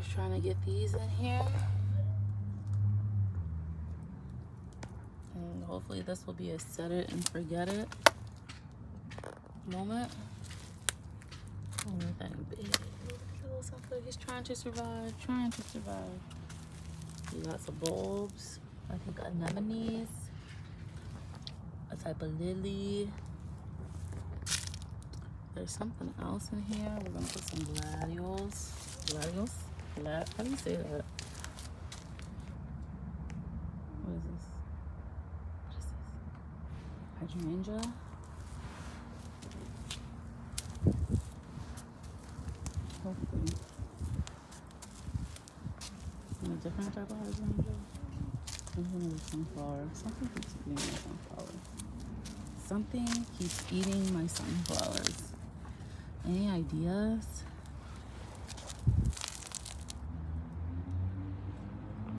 Just trying to get these in here. And hopefully this will be a set it and forget it moment. Oh, that big little sunflower. He's trying to survive, trying to survive. We got some bulbs. I think anemones. A type of lily. There's something else in here. We're gonna put some gladiolus. Gladiolus? How do you say that? What is this? What is this? Hydrangea? Hopefully. And a different type of hydrangea? There's another sunflower. Something keeps eating my sunflower. Something keeps eating my sunflowers. Any ideas?